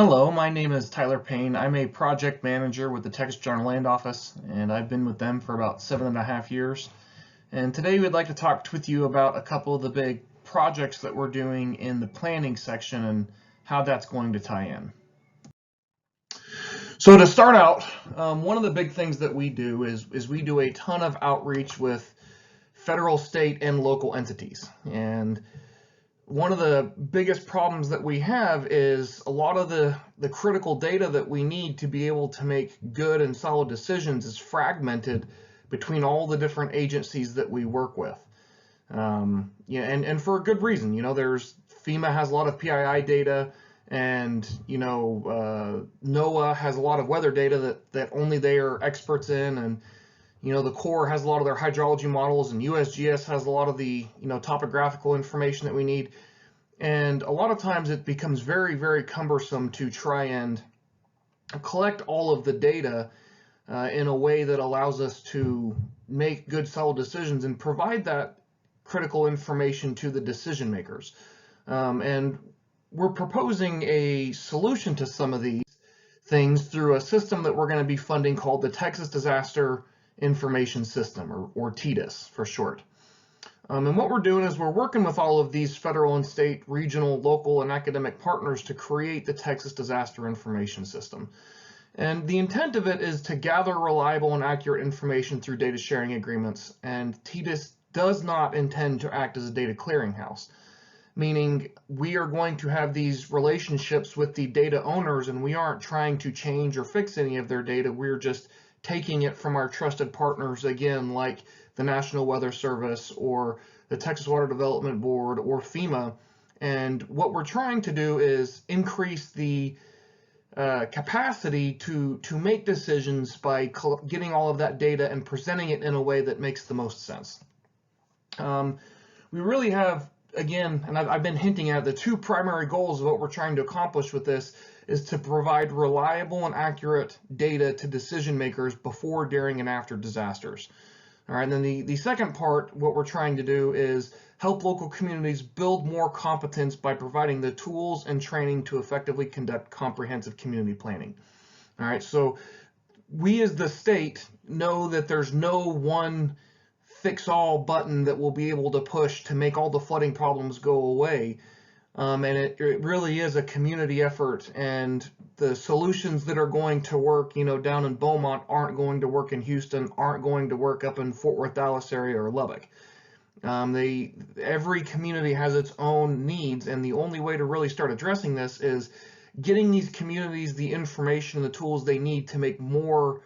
Hello, my name is Tyler Payne. I'm a project manager with the Texas General Land Office, and I've been with them for about 7.5 years. And today we'd like to talk with you about a couple of the big projects that we're doing in the planning section and how that's going to tie in. So to start out, one of the big things that we do is we do a ton of outreach with federal, state, and local entities. And one of the biggest problems that we have is a lot of the critical data that we need to be able to make good and solid decisions is fragmented between all the different agencies that we work with. And for a good reason. There's FEMA has a lot of PII data, and NOAA has a lot of weather data that only they are experts in, and the Corps has a lot of their hydrology models, and USGS has a lot of the topographical information that we need. And a lot of times it becomes very, very cumbersome to try and collect all of the data in a way that allows us to make good, solid decisions and provide that critical information to the decision makers. And we're proposing a solution to some of these things through a system that we're going to be funding called the Texas Disaster Information System, or TDIS for short. And what we're doing is we're working with all of these federal and state, regional, local, and academic partners to create the Texas Disaster Information System. And the intent of it is to gather reliable and accurate information through data sharing agreements. And TDIS does not intend to act as a data clearinghouse, meaning we are going to have these relationships with the data owners, and we aren't trying to change or fix any of their data. We're just taking it from our trusted partners, again, like the National Weather Service or the Texas Water Development Board or FEMA. And what we're trying to do is increase the capacity to make decisions by getting all of that data and presenting it in a way that makes the most sense. We really have, again, and I've been hinting at the two primary goals of what we're trying to accomplish with this is to provide reliable and accurate data to decision makers before, during, and after disasters. All right, and then the second part, what we're trying to do is help local communities build more competence by providing the tools and training to effectively conduct comprehensive community planning. All right, so we as the state know that there's no one fix-all button that we'll be able to push to make all the flooding problems go away. And it really is a community effort, and the solutions that are going to work, down in Beaumont aren't going to work in Houston, aren't going to work up in Fort Worth, Dallas area, or Lubbock. Every community has its own needs, and the only way to really start addressing this is getting these communities the information and the tools they need to make more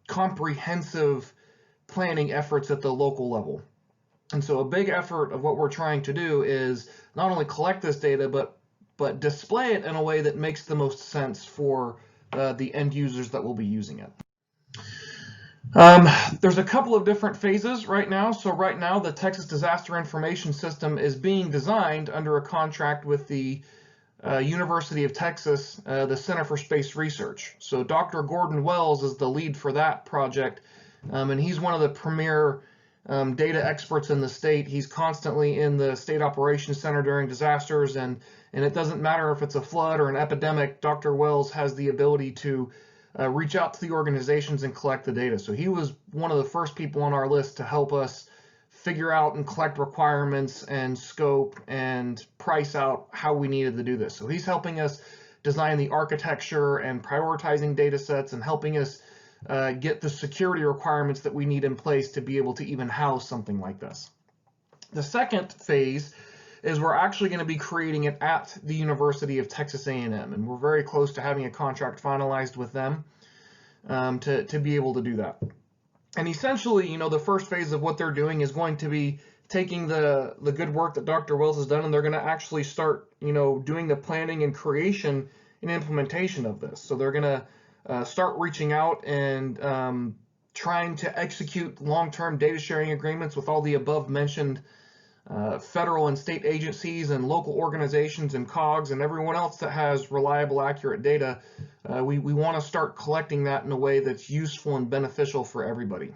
comprehensive planning efforts at the local level. And so a big effort of what we're trying to do is not only collect this data, but display it in a way that makes the most sense for the end users that will be using it. There's a couple of different phases right now. So right now, the Texas Disaster Information System is being designed under a contract with the University of Texas, the Center for Space Research. So Dr. Gordon Wells is the lead for that project, and he's one of the premier data experts in the state. He's constantly in the State Operations Center during disasters, and it doesn't matter if it's a flood or an epidemic, Dr. Wells has the ability to reach out to the organizations and collect the data. So he was one of the first people on our list to help us figure out and collect requirements and scope and price out how we needed to do this. So he's helping us design the architecture and prioritizing data sets and helping us get the security requirements that we need in place to be able to even house something like this. The second phase is we're actually going to be creating it at the University of Texas A&M, and we're very close to having a contract finalized with them to be able to do that. And essentially, the first phase of what they're doing is going to be taking the good work that Dr. Wells has done, and they're going to actually start, doing the planning and creation and implementation of this. So they're going to start reaching out and trying to execute long-term data sharing agreements with all the above mentioned federal and state agencies and local organizations and COGS and everyone else that has reliable, accurate data. We want to start collecting that in a way that's useful and beneficial for everybody.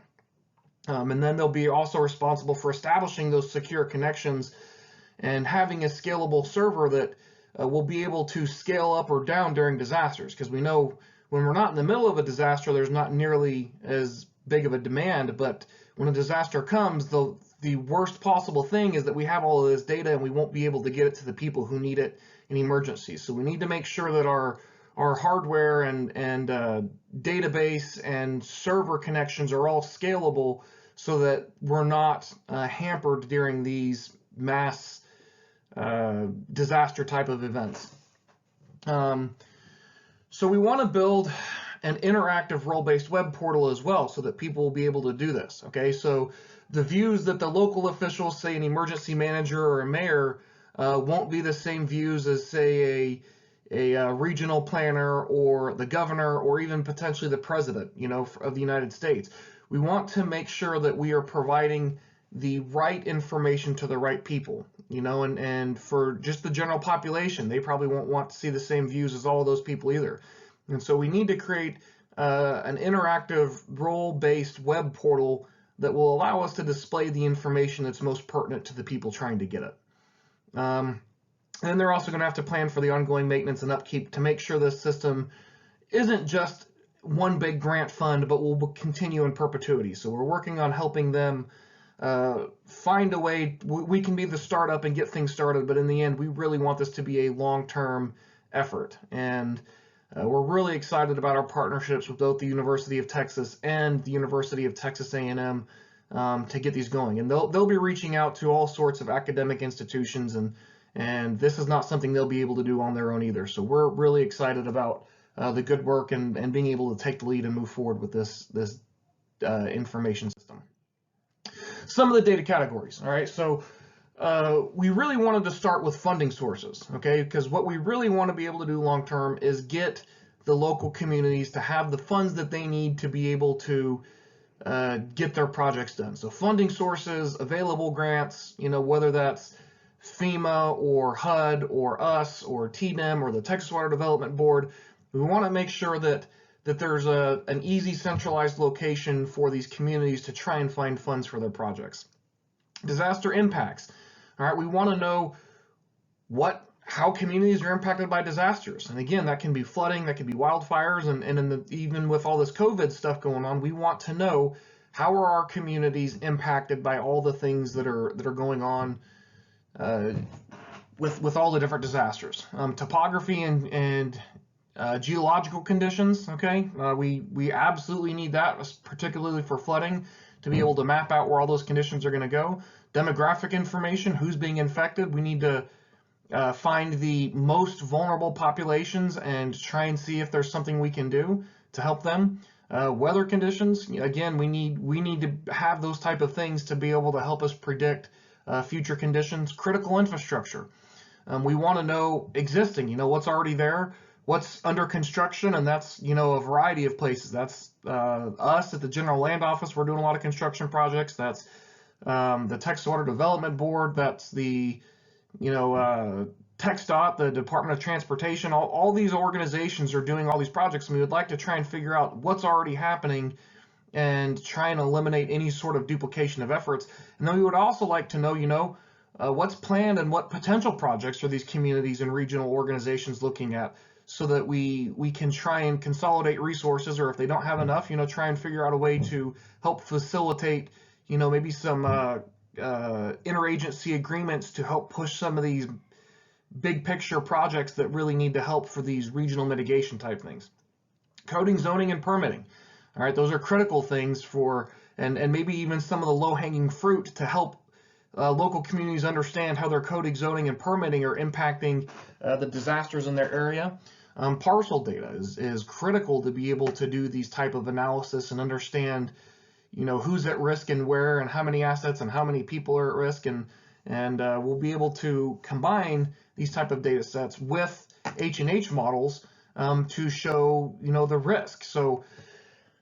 And then they'll be also responsible for establishing those secure connections and having a scalable server that we'll be able to scale up or down during disasters, because we know when we're not in the middle of a disaster, there's not nearly as big of a demand. But when a disaster comes, the worst possible thing is that we have all of this data and we won't be able to get it to the people who need it in emergencies. So we need to make sure that our hardware and database and server connections are all scalable, so that we're not hampered during these mass disaster type of events. So we want to build an interactive role-based web portal as well, so that people will be able to do this. Okay, so the views that the local officials, say an emergency manager or a mayor, won't be the same views as, say, a regional planner or the governor or even potentially the president, of the United States. We want to make sure that we are providing the right information to the right people, and for just the general population, they probably won't want to see the same views as all of those people either. And so we need to create an interactive role-based web portal that will allow us to display the information that's most pertinent to the people trying to get it. And they're also going to have to plan for the ongoing maintenance and upkeep to make sure this system isn't just one big grant fund, but will continue in perpetuity. So we're working on helping them find a way. We can be the startup and get things started, but in the end, we really want this to be a long-term effort. And we're really excited about our partnerships with both the University of Texas and the University of Texas A&M to get these going. And they'll be reaching out to all sorts of academic institutions, and this is not something they'll be able to do on their own either. So we're really excited about the good work and being able to take the lead and move forward with this information system. Some of the data categories. All right, so we really wanted to start with funding sources, okay? Because what we really want to be able to do long term is get the local communities to have the funds that they need to be able to get their projects done. So funding sources, available grants, whether that's FEMA or HUD or us or TDIM or the Texas Water Development Board, we want to make sure that there's an easy centralized location for these communities to try and find funds for their projects. Disaster impacts. All right, we want to know how communities are impacted by disasters. And again, that can be flooding, that can be wildfires, and even with all this COVID stuff going on, we want to know how are our communities impacted by all the things that are going on with all the different disasters. Topography and geological conditions, okay? We absolutely need that, particularly for flooding, to be able to map out where all those conditions are going to go. Demographic information, who's being infected. We need to find the most vulnerable populations and try and see if there's something we can do to help them. Weather conditions, again, we need to have those type of things to be able to help us predict future conditions. Critical infrastructure. We want to know existing, what's already there, what's under construction, and that's, a variety of places. That's us at the General Land Office. We're doing a lot of construction projects. That's the Texas Water Development Board. That's the, TxDOT, the Department of Transportation. All these organizations are doing all these projects, and we would like to try and figure out what's already happening and try and eliminate any sort of duplication of efforts. And then we would also like to know, what's planned and what potential projects are these communities and regional organizations looking at, so that we can try and consolidate resources, or if they don't have enough, try and figure out a way to help facilitate, maybe some interagency agreements to help push some of these big picture projects that really need to help for these regional mitigation type things. Coding, zoning, and permitting. All right, those are critical things for, and maybe even some of the low-hanging fruit to help local communities understand how their coding, zoning, and permitting are impacting the disasters in their area. Parcel data is critical to be able to do these type of analysis and understand, who's at risk and where, and how many assets and how many people are at risk, and we'll be able to combine these type of data sets with H&H models to show, the risk. So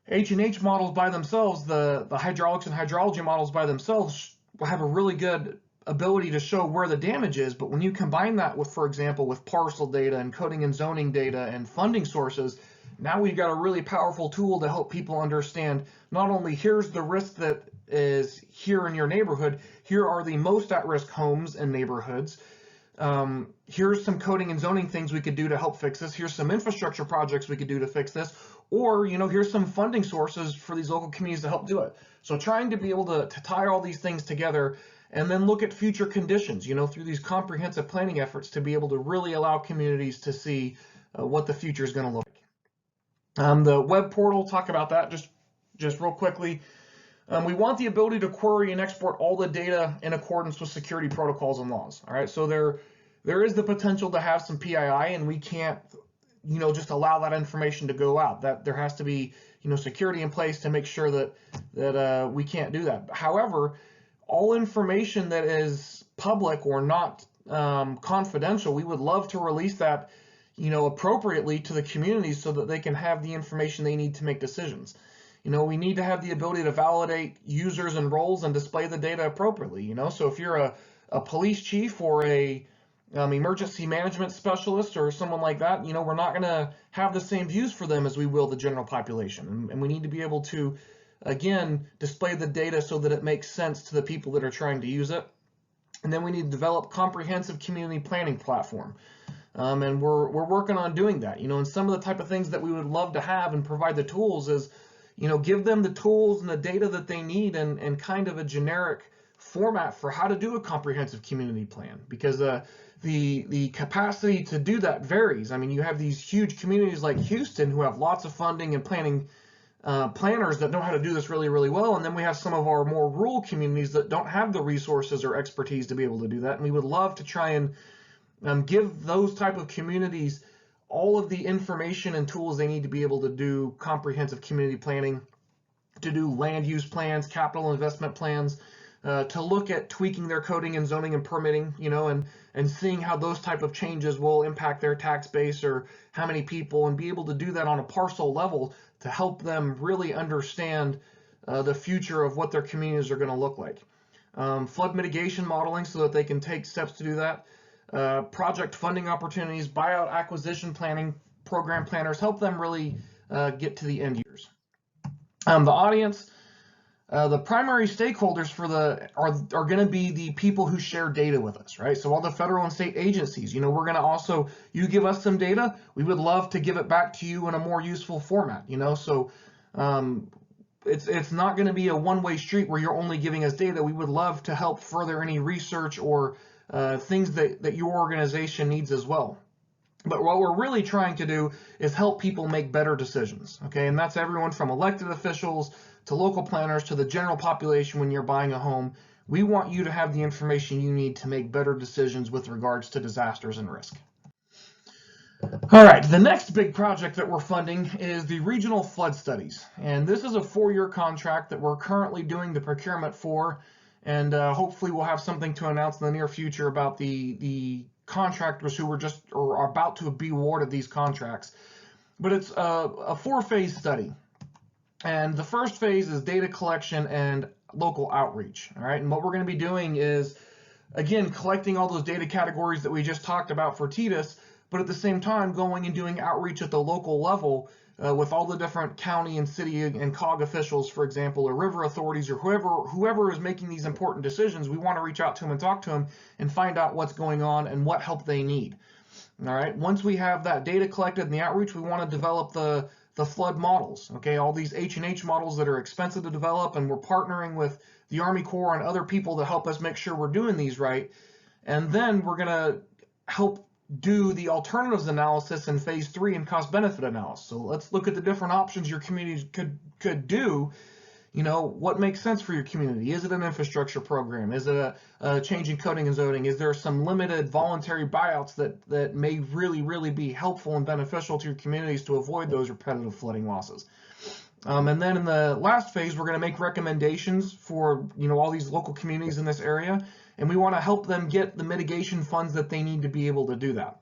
H&H models by themselves, the hydraulics and hydrology models by themselves will have a really good ability to show where the damage is, but when you combine that with, for example, with parcel data and coding and zoning data and funding sources, now we've got a really powerful tool to help people understand not only here's the risk that is here in your neighborhood, here are the most at-risk homes and neighborhoods, here's some coding and zoning things we could do to help fix this. Here's some infrastructure projects we could do to fix this. Or, here's some funding sources for these local communities to help do it. So trying to be able to tie all these things together and then look at future conditions, through these comprehensive planning efforts to be able to really allow communities to see what the future is going to look like. The web portal, talk about that just real quickly. We want the ability to query and export all the data in accordance with security protocols and laws. All right, so there is the potential to have some PII, and we can't, just allow that information to go out. That there has to be, security in place to make sure that we can't do that. However, all information that is public or not confidential, we would love to release that, appropriately to the community so that they can have the information they need to make decisions. We need to have the ability to validate users and roles and display the data appropriately. So if you're a police chief or a emergency management specialist or someone like that, we're not going to have the same views for them as we will the general population. And we need to be able to, again, display the data so that it makes sense to the people that are trying to use it. And then we need to develop comprehensive community planning platform. And we're working on doing that. And some of the type of things that we would love to have and provide the tools is, give them the tools and the data that they need and kind of a generic format for how to do a comprehensive community plan, because the capacity to do that varies. You have these huge communities like Houston who have lots of funding and planning planners that know how to do this really, really well. And then we have some of our more rural communities that don't have the resources or expertise to be able to do that. And we would love to try and give those type of communities all of the information and tools they need to be able to do comprehensive community planning, to do land use plans, capital investment plans, to look at tweaking their coding and zoning and permitting, and seeing how those type of changes will impact their tax base or how many people, and be able to do that on a parcel level to help them really understand the future of what their communities are going to look like. Flood mitigation modeling so that they can take steps to do that. Project funding opportunities, buyout acquisition planning, program planners, help them really get to the end users. The audience, the primary stakeholders for are going to be the people who share data with us, right? So all the federal and state agencies, we're going to also, you give us some data, we would love to give it back to you in a more useful format, so it's not going to be a one-way street where you're only giving us data. We would love to help further any research or things that your organization needs as well. But what we're really trying to do is help people make better decisions, okay? And that's everyone from elected officials to local planners to the general population when you're buying a home. We want you to have the information you need to make better decisions with regards to disasters and risk. All right, the next big project that we're funding is the regional flood studies. And this is a 4-year contract that we're currently doing the procurement for. And hopefully we'll have something to announce in the near future about the contractors who are about to be awarded these contracts. But it's a 4-phase study. And the first phase is data collection and local outreach. All right, and what we're going to be doing is, again, collecting all those data categories that we just talked about for TDIS, but at the same time going and doing outreach at the local level with all the different county and city and COG officials, for example, or river authorities, or whoever is making these important decisions. We want to reach out to them and talk to them and find out what's going on and what help they need. All right, once we have that data collected in the outreach, we want to develop the flood models, okay, all these H&H models that are expensive to develop, and we're partnering with the Army Corps and other people to help us make sure we're doing these right. And then we're going to help do the alternatives analysis in phase 3 and cost benefit analysis. So let's look at the different options your community could do. What makes sense for your community? Is it an infrastructure program? Is it a change in coding and zoning? Is there some limited voluntary buyouts that may really, really be helpful and beneficial to your communities to avoid those repetitive flooding losses? And then in the last phase, we're going to make recommendations for all these local communities in this area, and we want to help them get the mitigation funds that they need to be able to do that.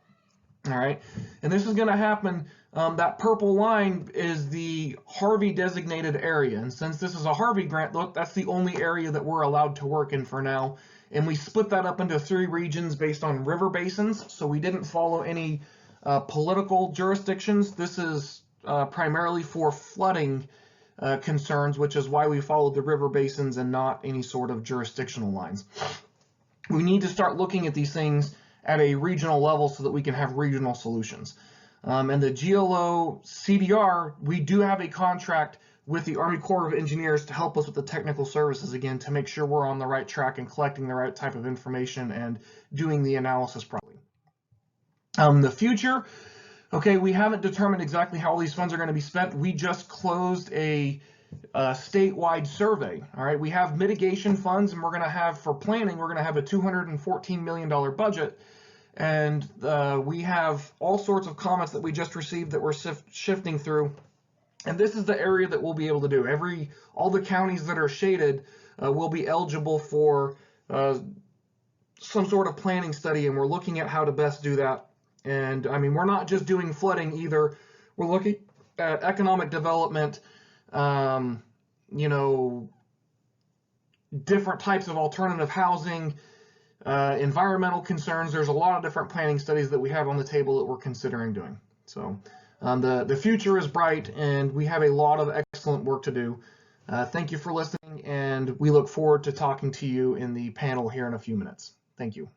All right, and this is going to happen. That purple line is the Harvey designated area, and since this is a Harvey grant, that's the only area that we're allowed to work in for now. And we split that up into 3 regions based on river basins, so we didn't follow any political jurisdictions. This is primarily for flooding concerns, which is why we followed the river basins and not any sort of jurisdictional lines. We need to start looking at these things at a regional level so that we can have regional solutions. And the GLO-CDR, we do have a contract with the Army Corps of Engineers to help us with the technical services, again, to make sure we're on the right track and collecting the right type of information and doing the analysis properly. The future, okay, we haven't determined exactly how all these funds are going to be spent. We just closed a statewide survey. All right, we have mitigation funds, and we're going to have, for planning, we're going to have a $214 million budget. And we have all sorts of comments that we just received that we're shifting through. And this is the area that we'll be able to do. All the counties that are shaded will be eligible for some sort of planning study, and we're looking at how to best do that. And I mean, we're not just doing flooding either. We're looking at economic development, you know, different types of alternative housing, environmental concerns. There's a lot of different planning studies that we have on the table that we're considering doing. So the future is bright, and we have a lot of excellent work to do. Thank you for listening, and we look forward to talking to you in the panel here in a few minutes. Thank you.